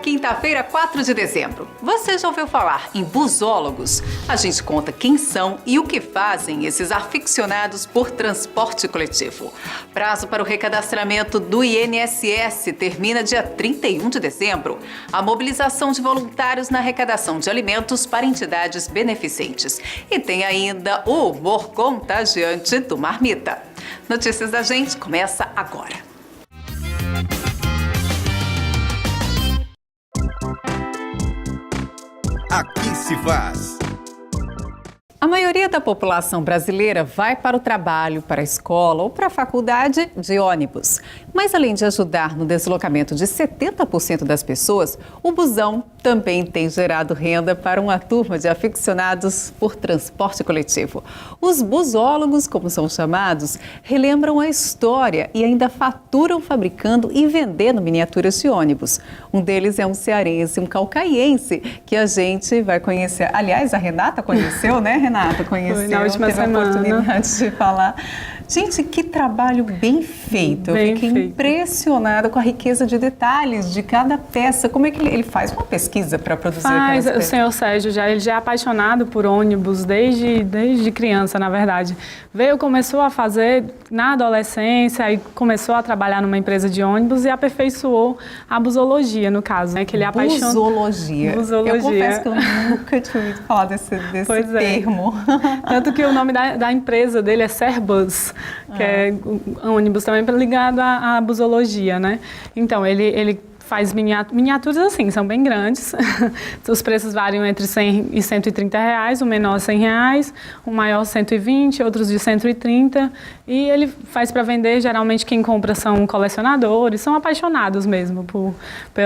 quinta-feira, 4 de dezembro. Você já ouviu falar em busólogos? A gente conta quem são e o que fazem esses aficionados por transporte coletivo. Prazo para o recadastramento do INSS termina dia 31 de dezembro. A mobilização de voluntários na arrecadação de alimentos para entidades beneficentes. E tem ainda o humor contagiante do Marmita. Notícias da Gente começa agora. Aqui se faz. A maioria da população brasileira vai para o trabalho, para a escola ou para a faculdade de ônibus. Mas além de ajudar no deslocamento de 70% das pessoas, o busão também tem gerado renda para uma turma de aficionados por transporte coletivo. Os busólogos, como são chamados, relembram a história e ainda faturam fabricando e vendendo miniaturas de ônibus. Um deles é um cearense, um calcaiense, que a gente vai conhecer. Aliás, a Renata conheceu, né, Renata? Conheceu, foi na última semana. A oportunidade de falar. Gente, que trabalho bem feito. Eu fiquei impressionada com a riqueza de detalhes de cada peça. Como é que ele faz uma pesquisa para produzir aquelas peças? O senhor Sérgio, ele já é apaixonado por ônibus desde criança, na verdade. Começou a fazer na adolescência, aí começou a trabalhar numa empresa de ônibus e aperfeiçoou a busologia, no caso, né? Que ele apaixonou. Busologia. Eu confesso que eu nunca tinha ouvido falar desse termo. Tanto que o nome da empresa dele é Serbus, que é um ônibus também ligado à busologia, né? Então, ele faz miniaturas assim, são bem grandes. Os preços variam entre 100 e 130 reais, o menor 100 reais, o maior 120, outros de 130. E ele faz para vender, geralmente quem compra são colecionadores, são apaixonados mesmo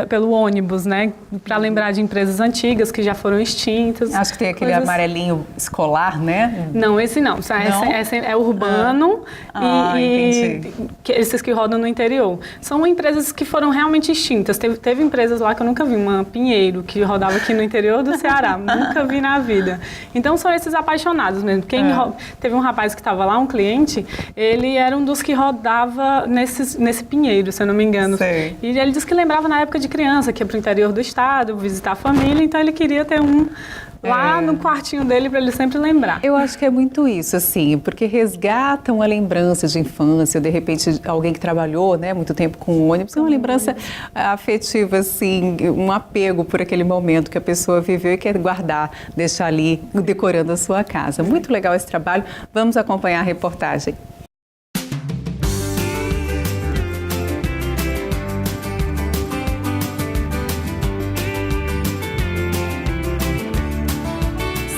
pelo ônibus, né? Para lembrar de empresas antigas que já foram extintas. Acho que tem aquele amarelinho escolar, né? Não, esse não. Esse é urbano e esses que rodam no interior. São empresas que foram realmente extintas. Teve empresas lá que eu nunca vi, uma Pinheiro, que rodava aqui no interior do Ceará, nunca vi na vida. Então são esses apaixonados mesmo. Teve um rapaz que estava lá, um cliente, ele era um dos que rodava nesse Pinheiro, se eu não me engano. Sei. E ele disse que lembrava na época de criança, que ia para o interior do estado, visitar a família, então ele queria ter um lá no quartinho dele para ele sempre lembrar. Eu acho que é muito isso, assim, porque resgatam a lembrança de infância, de repente alguém que trabalhou, né, muito tempo com ônibus, é uma lembrança afetiva, assim, um apego por aquele momento que a pessoa viveu e quer guardar, deixar ali decorando a sua casa. Muito legal esse trabalho. Vamos acompanhar a reportagem.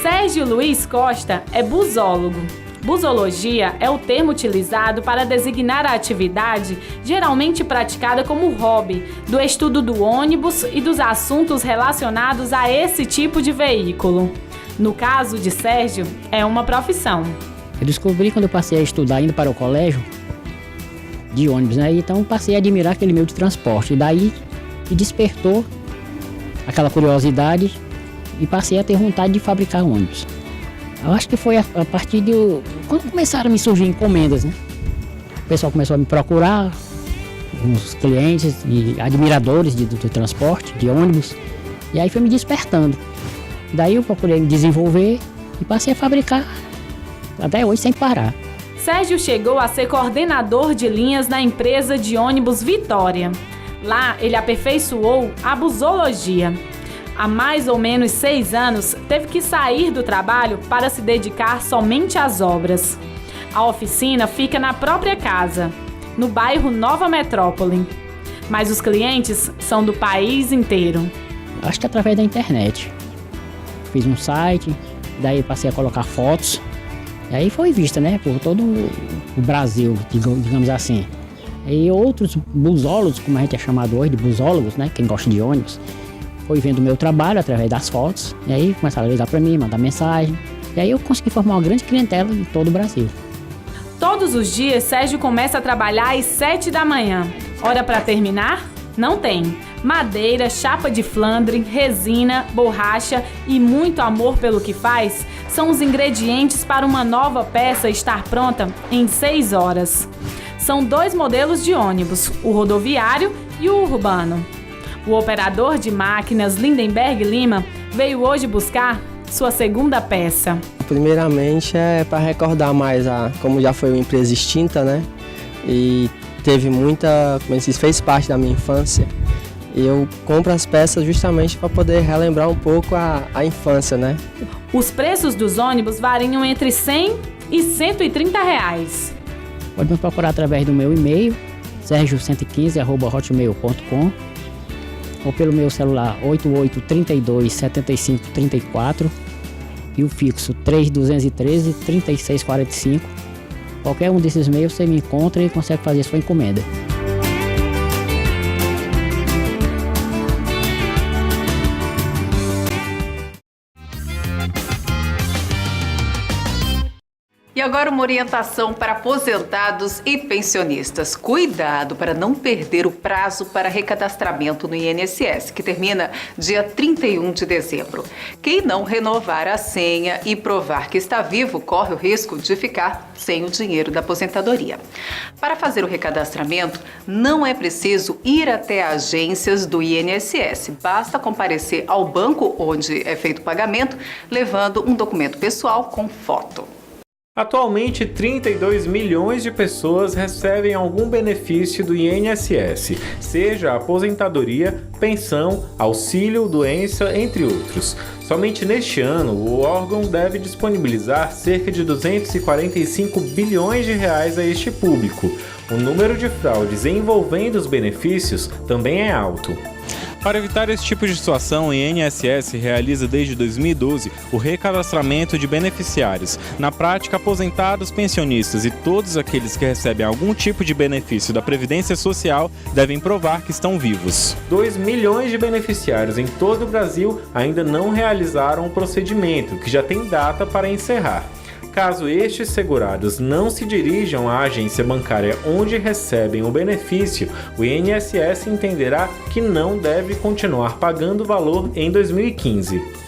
Sérgio Luiz Costa é busólogo. Busologia é o termo utilizado para designar a atividade geralmente praticada como hobby, do estudo do ônibus e dos assuntos relacionados a esse tipo de veículo. No caso de Sérgio, é uma profissão. Eu descobri quando eu passei a estudar indo para o colégio de ônibus, né? Então passei a admirar aquele meio de transporte. E daí me despertou aquela curiosidade e passei a ter vontade de fabricar ônibus. Eu acho que foi a partir de quando começaram a me surgir encomendas, né? O pessoal começou a me procurar, uns clientes e admiradores do transporte, de ônibus, e aí foi me despertando. Daí eu procurei me desenvolver e passei a fabricar até hoje sem parar. Sérgio chegou a ser coordenador de linhas na empresa de ônibus Vitória. Lá ele aperfeiçoou a busologia. Há mais ou menos 6 anos, teve que sair do trabalho para se dedicar somente às obras. A oficina fica na própria casa, no bairro Nova Metrópole. Mas os clientes são do país inteiro. Acho que através da internet. Fiz um site, daí passei a colocar fotos. E aí foi vista, né, por todo o Brasil, digamos assim. E outros busólogos, como a gente é chamado hoje de busólogos, né, quem gosta de ônibus, foi vendo o meu trabalho através das fotos, e aí começaram a ligar para mim, mandar mensagem, e aí eu consegui formar uma grande clientela em todo o Brasil. Todos os dias, Sérgio começa a trabalhar às 7 da manhã. Hora para terminar? Não tem. Madeira, chapa de flandre, resina, borracha e muito amor pelo que faz são os ingredientes para uma nova peça estar pronta em 6 horas. São 2 modelos de ônibus, o rodoviário e o urbano. O operador de máquinas Lindenberg Lima veio hoje buscar sua segunda peça. Primeiramente é para recordar mais como já foi uma empresa extinta, né? E teve muita, como se fez parte da minha infância. E eu compro as peças justamente para poder relembrar um pouco a infância, né? Os preços dos ônibus variam entre 100 e 130 reais. Pode me procurar através do meu e-mail, sergio115@hotmail.com, ou pelo meu celular 88327534 e o fixo 3213-3645. Qualquer um desses meios você me encontra e consegue fazer sua encomenda. E agora uma orientação para aposentados e pensionistas. Cuidado para não perder o prazo para recadastramento no INSS, que termina dia 31 de dezembro. Quem não renovar a senha e provar que está vivo corre o risco de ficar sem o dinheiro da aposentadoria. Para fazer o recadastramento, não é preciso ir até agências do INSS. Basta comparecer ao banco onde é feito o pagamento, levando um documento pessoal com foto. Atualmente, 32 milhões de pessoas recebem algum benefício do INSS, seja aposentadoria, pensão, auxílio, doença, entre outros. Somente neste ano, o órgão deve disponibilizar cerca de 245 bilhões de reais a este público. O número de fraudes envolvendo os benefícios também é alto. Para evitar esse tipo de situação, o INSS realiza desde 2012 o recadastramento de beneficiários. Na prática, aposentados, pensionistas e todos aqueles que recebem algum tipo de benefício da Previdência Social devem provar que estão vivos. 2 milhões de beneficiários em todo o Brasil ainda não realizaram o procedimento, que já tem data para encerrar. Caso estes segurados não se dirijam à agência bancária onde recebem o benefício, o INSS entenderá que não deve continuar pagando o valor em 2015.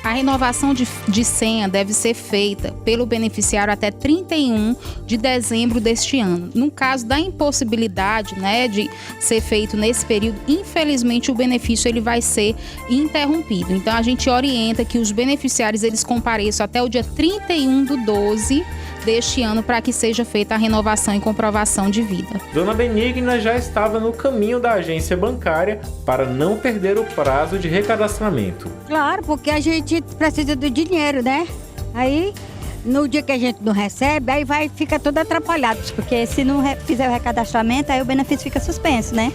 A renovação de senha deve ser feita pelo beneficiário até 31 de dezembro deste ano. No caso da impossibilidade, de ser feito nesse período, infelizmente o benefício ele vai ser interrompido. Então a gente orienta que os beneficiários eles compareçam até o dia 31/12 deste ano para que seja feita a renovação e comprovação de vida. Dona Benigna já estava no caminho da agência bancária para não perder o prazo de recadastramento. Claro, porque a gente precisa do dinheiro, né? Aí, no dia que a gente não recebe, aí fica tudo atrapalhado, porque se não fizer o recadastramento, aí o benefício fica suspenso, né?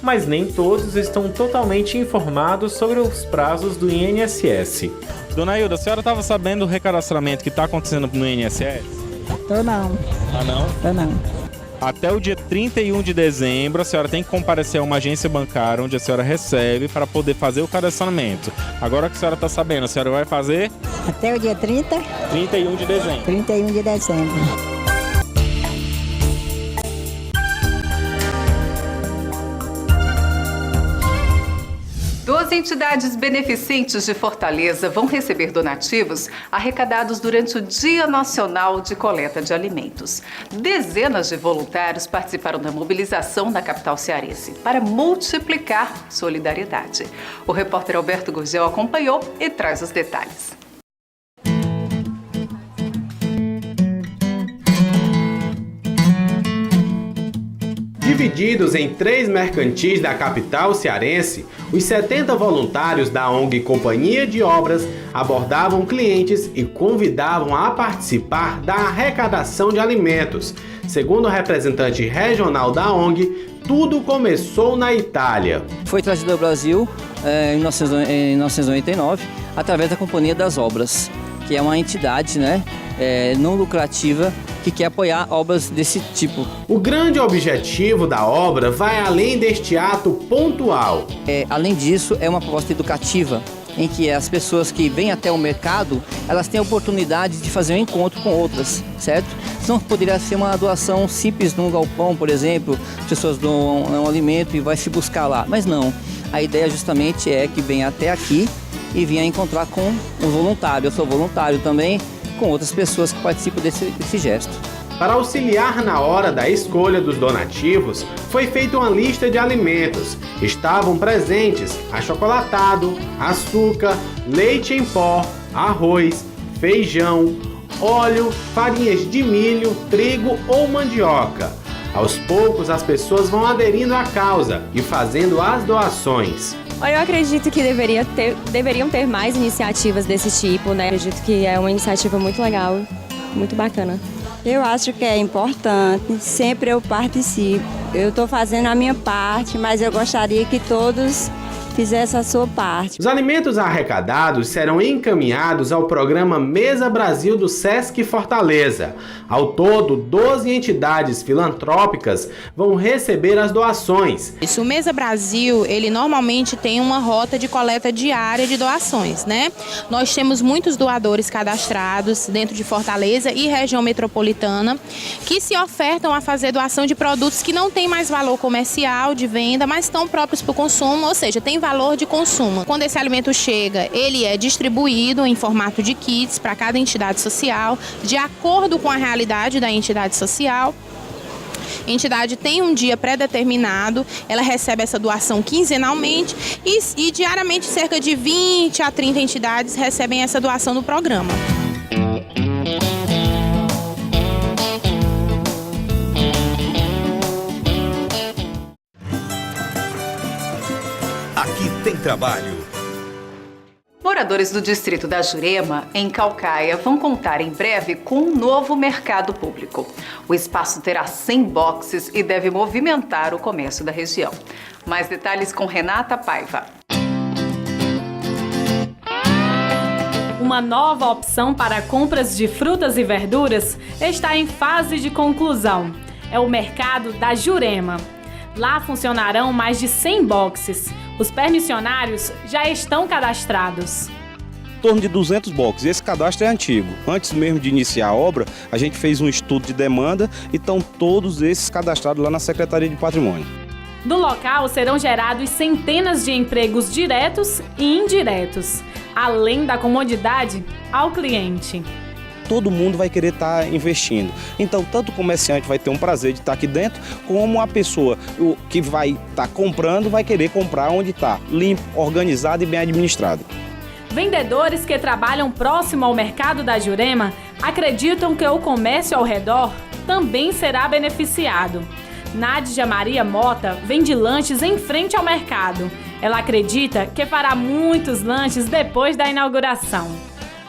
Mas nem todos estão totalmente informados sobre os prazos do INSS. Dona Hilda, a senhora estava sabendo do recadastramento que está acontecendo no INSS? Tô não. Ah, não? Tô não. Até o dia 31 de dezembro, a senhora tem que comparecer a uma agência bancária onde a senhora recebe para poder fazer o cadastramento. Agora que a senhora está sabendo, a senhora vai fazer? Até o dia 30? 31 de dezembro. 31 de dezembro. Duas entidades beneficentes de Fortaleza vão receber donativos arrecadados durante o Dia Nacional de Coleta de Alimentos. Dezenas de voluntários participaram da mobilização na capital cearense para multiplicar solidariedade. O repórter Alberto Gurgel acompanhou e traz os detalhes. Divididos em 3 mercantis da capital cearense, os 70 voluntários da ONG Companhia de Obras abordavam clientes e convidavam a participar da arrecadação de alimentos. Segundo o representante regional da ONG, tudo começou na Itália. Foi trazido ao Brasil em 1999 através da Companhia das Obras, que é uma entidade não lucrativa que quer apoiar obras desse tipo. O grande objetivo da obra vai além deste ato pontual. Além disso, é uma proposta educativa, em que as pessoas que vêm até o mercado, elas têm a oportunidade de fazer um encontro com outras, certo? Senão poderia ser uma doação simples num galpão, por exemplo, as pessoas doam um alimento e vai se buscar lá, mas não. A ideia justamente é que venha até aqui e venha encontrar com um voluntário. Eu sou voluntário também, com outras pessoas que participam desse gesto. Para auxiliar na hora da escolha dos donativos, foi feita uma lista de alimentos. Estavam presentes achocolatado, açúcar, leite em pó, arroz, feijão, óleo, farinhas de milho, trigo ou mandioca. Aos poucos, as pessoas vão aderindo à causa e fazendo as doações. Olha, eu acredito que deveriam ter mais iniciativas desse tipo, né? Eu acredito que é uma iniciativa muito legal, muito bacana. Eu acho que é importante, sempre eu participo. Eu estou fazendo a minha parte, mas eu gostaria que todos fizessem a sua parte. Os alimentos arrecadados serão encaminhados ao programa Mesa Brasil do Sesc Fortaleza. Ao todo, 12 entidades filantrópicas vão receber as doações. O Mesa Brasil, ele normalmente tem uma rota de coleta diária de doações, né? Nós temos muitos doadores cadastrados dentro de Fortaleza e região metropolitana que se ofertam a fazer doação de produtos que não têm mais valor comercial de venda, mas estão próprios para o consumo, ou seja, tem valor de consumo. Quando esse alimento chega, ele é distribuído em formato de kits para cada entidade social, de acordo com a realidade da entidade social. A entidade tem um dia pré-determinado, ela recebe essa doação quinzenalmente e diariamente cerca de 20 a 30 entidades recebem essa doação do programa. Aqui tem trabalho. Moradores do distrito da Jurema, em Caucaia, vão contar em breve com um novo mercado público. O espaço terá 100 boxes e deve movimentar o comércio da região. Mais detalhes com Renata Paiva. Uma nova opção para compras de frutas e verduras está em fase de conclusão. É o mercado da Jurema. Lá funcionarão mais de 100 boxes. Os permissionários já estão cadastrados. Em torno de 200 boxes. Esse cadastro é antigo. Antes mesmo de iniciar a obra, a gente fez um estudo de demanda e estão todos esses cadastrados lá na Secretaria de Patrimônio. No local serão gerados centenas de empregos diretos e indiretos, além da comodidade ao cliente. Todo mundo vai querer estar investindo. Então, tanto o comerciante vai ter um prazer de estar aqui dentro, como a pessoa que vai estar comprando vai querer comprar onde está, limpo, organizado e bem administrado. Vendedores que trabalham próximo ao mercado da Jurema acreditam que o comércio ao redor também será beneficiado. Nádia Maria Mota vende lanches em frente ao mercado. Ela acredita que fará muitos lanches depois da inauguração.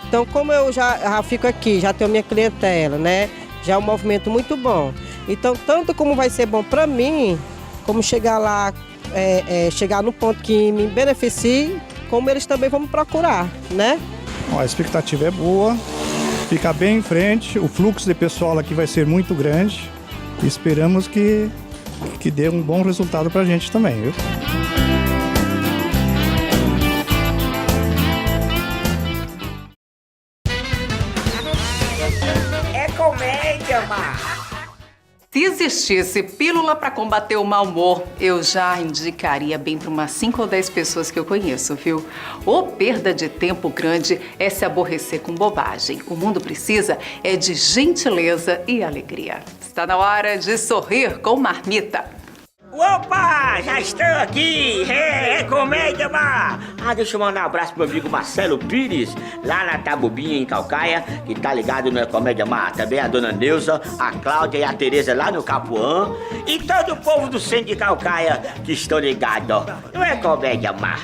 Então, como eu já fico aqui, já tenho minha clientela, né? Já é um movimento muito bom. Então, tanto como vai ser bom para mim, como chegar lá, chegar no ponto que me beneficie, como eles também vão me procurar, né? A expectativa é boa, fica bem em frente, o fluxo de pessoal aqui vai ser muito grande. Esperamos que dê um bom resultado para a gente também, viu? Se existisse pílula para combater o mau humor, eu já indicaria bem para umas 5 ou 10 pessoas que eu conheço, viu? Ô perda de tempo grande é se aborrecer com bobagem. O mundo precisa é de gentileza e alegria. Está na hora de sorrir com Marmita. Opa, já estou aqui, é comédia, má! Deixa eu mandar um abraço pro meu amigo Marcelo Pires, lá na Tabubinha, em Caucaia, que tá ligado no Comédia Má. Também a dona Neuza, a Cláudia e a Tereza lá no Capuã. E todo o povo do centro de Caucaia que estão ligados, ó, não é Comédia Má.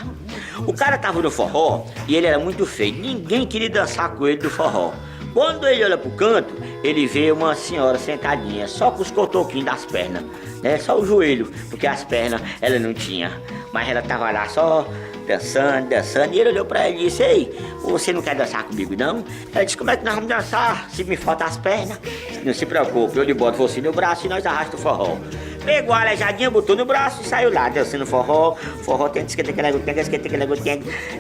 O cara tava no forró e ele era muito feio, ninguém queria dançar com ele no forró. Quando ele olha pro canto, ele vê uma senhora sentadinha, só com os cotoquinhos das pernas, né? Só o joelho, porque as pernas ela não tinha. Mas ela tava lá só dançando, e ele olhou pra ela e disse: ei, você não quer dançar comigo, não? Ela disse: como é que nós vamos dançar se me faltam as pernas? Não se preocupe, eu lhe boto você no braço e nós arrastamos o forró. Pegou a aleijadinha, botou no braço e saiu lá, dançando forró. Forró tem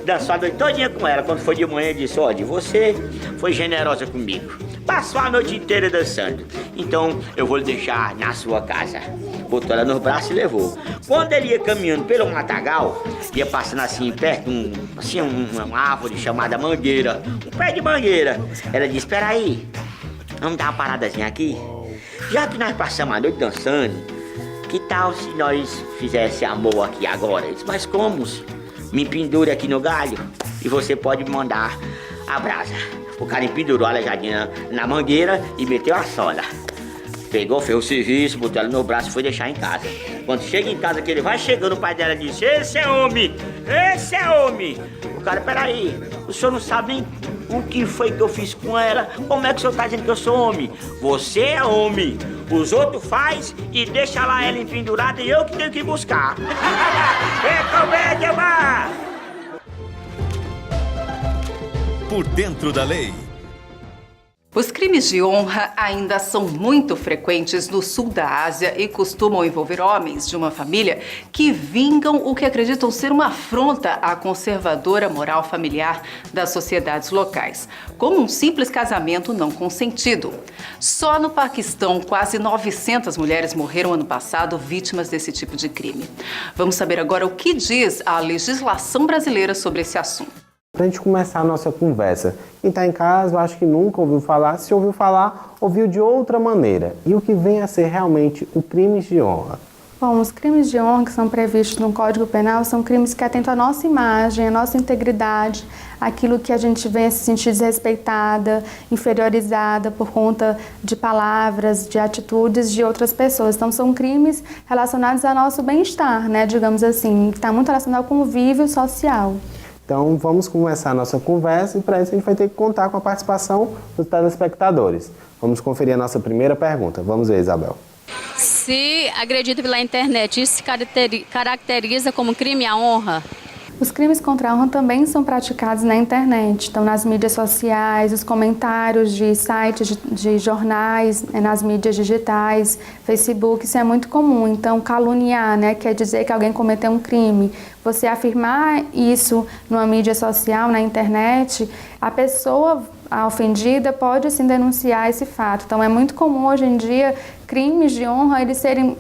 dançou a noite todinha com ela. Quando foi de manhã, disse: olha, você foi generosa comigo. Passou a noite inteira dançando. Então, eu vou lhe deixar na sua casa. Botou ela nos braços e levou. Quando ele ia caminhando pelo matagal, ia passando assim, perto de uma árvore chamada mangueira. Um pé de mangueira. Ela disse: espera aí, vamos dar uma paradazinha aqui? já que nós passamos a noite dançando, que tal se nós fizesse amor aqui agora? Eu disse, mas como? Me pendure aqui no galho e você pode mandar a brasa. O cara pendurou a aleijadinha na mangueira e meteu a sola. Pegou, fez o serviço, botou ela no braço e foi deixar em casa. Quando chega em casa, que ele vai chegando, o pai dela disse, esse é homem! Esse é homem! O cara, peraí, o senhor não sabe nem o que foi que eu fiz com ela? Como é que o senhor tá dizendo que eu sou homem? Você é homem! Os outros faz e deixa lá ela empendurada e eu que tenho que buscar. É comédia, má! Por dentro da lei. Os crimes de honra ainda são muito frequentes no sul da Ásia e costumam envolver homens de uma família que vingam o que acreditam ser uma afronta à conservadora moral familiar das sociedades locais, como um simples casamento não consentido. Só no Paquistão, quase 900 mulheres morreram ano passado vítimas desse tipo de crime. Vamos saber agora o que diz a legislação brasileira sobre esse assunto. Para a gente começar a nossa conversa, quem está em casa, eu acho que nunca ouviu falar, se ouviu falar, ouviu de outra maneira. E o que vem a ser realmente o crime de honra? Bom, os crimes de honra que são previstos no Código Penal são crimes que atentam à nossa imagem, à nossa integridade, aquilo que a gente vem a se sentir desrespeitada, inferiorizada por conta de palavras, de atitudes de outras pessoas. Então, são crimes relacionados ao nosso bem-estar, né, digamos assim, que está muito relacionado ao convívio social. Então, vamos começar a nossa conversa e para isso a gente vai ter que contar com a participação dos telespectadores. Vamos conferir a nossa primeira pergunta. Vamos ver, Isabel. Se agredido pela internet, isso se caracteriza como crime à honra? Os crimes contra a honra também são praticados na internet, então nas mídias sociais, os comentários de sites, de jornais, nas mídias digitais, Facebook, isso é muito comum. Então, caluniar, né, quer dizer que alguém cometeu um crime. Você afirmar isso numa mídia social, na internet, a pessoa ofendida pode sim denunciar esse fato. Então, é muito comum hoje em dia crimes de honra eles serem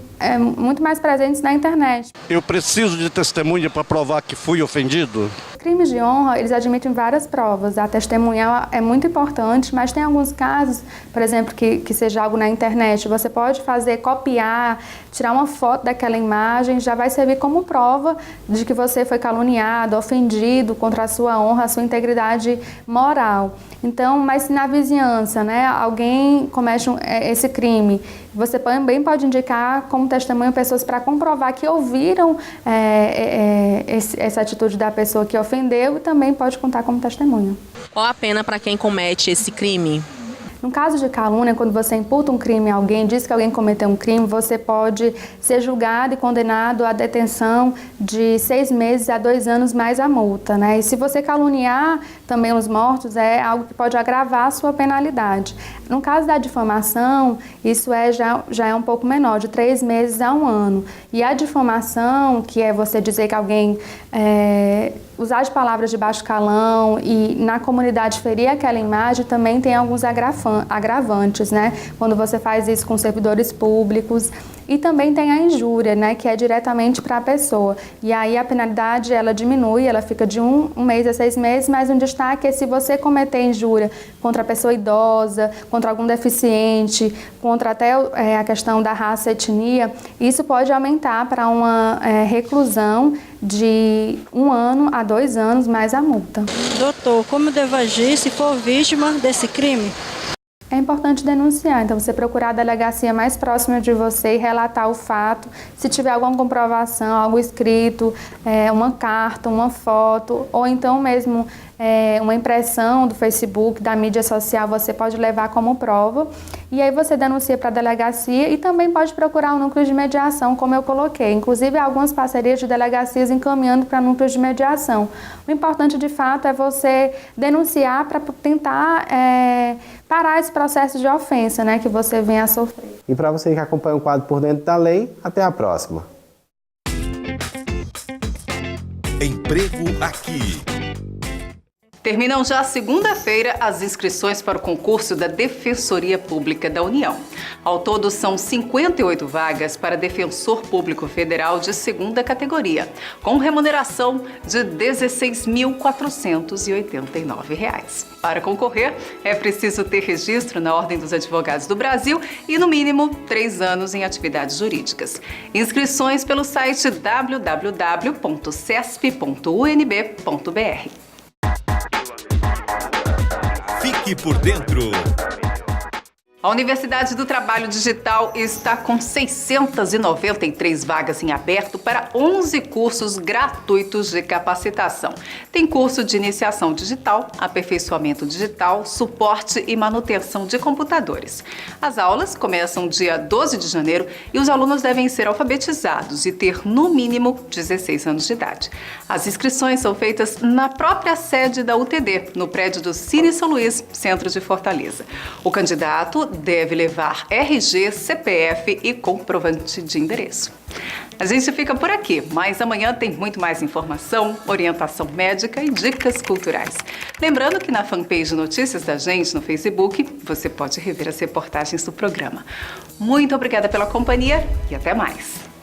muito mais presentes na internet. Eu preciso de testemunha para provar que fui ofendido? Crimes de honra, eles admitem várias provas. A testemunha é muito importante, mas tem alguns casos, por exemplo, que seja algo na internet. Você pode copiar, tirar uma foto daquela imagem, já vai servir como prova de que você foi caluniado, ofendido contra a sua honra, a sua integridade moral. Então, mas se na vizinhança, né, alguém comete esse crime, você também pode indicar como testemunha pessoas para comprovar que ouviram essa atitude da pessoa que ofendeu e também pode contar como testemunha. Qual a pena para quem comete esse crime? No caso de calúnia, quando você imputa um crime a alguém, diz que alguém cometeu um crime, você pode ser julgado e condenado à detenção de 6 meses a 2 anos mais a multa, né? E se você caluniar também os mortos, é algo que pode agravar a sua penalidade. No caso da difamação, isso já é um pouco menor, de 3 meses a 1 ano. E a difamação, que é você dizer que alguém usar de palavras de baixo calão e na comunidade ferir aquela imagem, também tem alguns agravantes, né? Quando você faz isso com servidores públicos. E também tem a injúria, né, que é diretamente para a pessoa. E aí a penalidade ela diminui, ela fica de 1 mês a 6 meses, mas um destaque é se você cometer injúria contra a pessoa idosa, contra algum deficiente, contra até a questão da raça e etnia, isso pode aumentar para uma reclusão de 1 ano a 2 anos mais a multa. Doutor, como devo agir se for vítima desse crime? É importante denunciar, então você procurar a delegacia mais próxima de você e relatar o fato. Se tiver alguma comprovação, algo escrito, uma carta, uma foto, ou então mesmo uma impressão do Facebook, da mídia social, você pode levar como prova. E aí você denuncia para a delegacia e também pode procurar um núcleo de mediação, como eu coloquei. Inclusive, algumas parcerias de delegacias encaminhando para núcleos de mediação. O importante, de fato, é você denunciar para tentar parar esse processo de ofensa, né, que você vem a sofrer. E para você que acompanha o quadro Por Dentro da Lei, até a próxima. Emprego Aqui. Terminam já segunda-feira as inscrições para o concurso da Defensoria Pública da União. Ao todo, são 58 vagas para Defensor Público Federal de segunda categoria, com remuneração de R$ 16.489. Para concorrer, é preciso ter registro na Ordem dos Advogados do Brasil e, no mínimo, 3 anos em atividades jurídicas. Inscrições pelo site www.cesp.unb.br. Fique por dentro. A Universidade do Trabalho Digital está com 693 vagas em aberto para 11 cursos gratuitos de capacitação. Tem curso de iniciação digital, aperfeiçoamento digital, suporte e manutenção de computadores. As aulas começam dia 12 de janeiro e os alunos devem ser alfabetizados e ter, no mínimo, 16 anos de idade. As inscrições são feitas na própria sede da UTD, no prédio do Cine São Luís, centro de Fortaleza. O candidato deve levar RG, CPF e comprovante de endereço. A gente fica por aqui, mas amanhã tem muito mais informação, orientação médica e dicas culturais. Lembrando que na fanpage Notícias da Gente no Facebook, você pode rever as reportagens do programa. Muito obrigada pela companhia e até mais.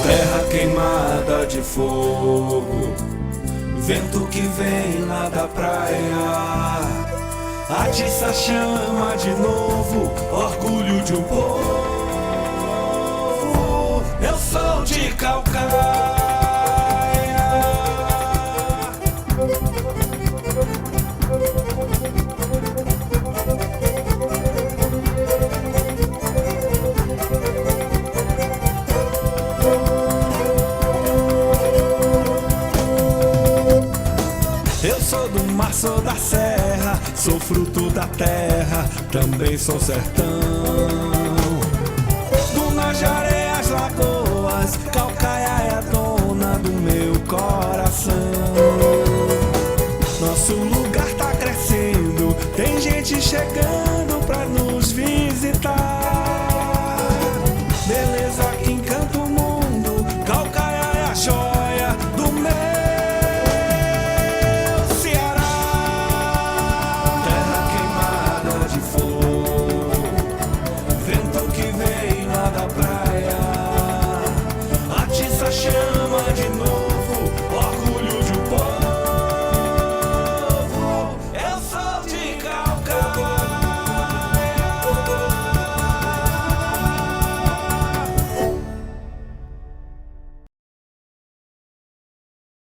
Terra queimada de fogo, vento que vem lá da praia, atiça a chama de novo, orgulho de um povo. Eu sou de Calcaia. Eu sou do mar, sou da serra, sou fruto da terra, também sou sertão. Dunas de areias, lagoas, Calcaia é a dona do meu coração. Nosso lugar tá crescendo, tem gente chegando pra nos vir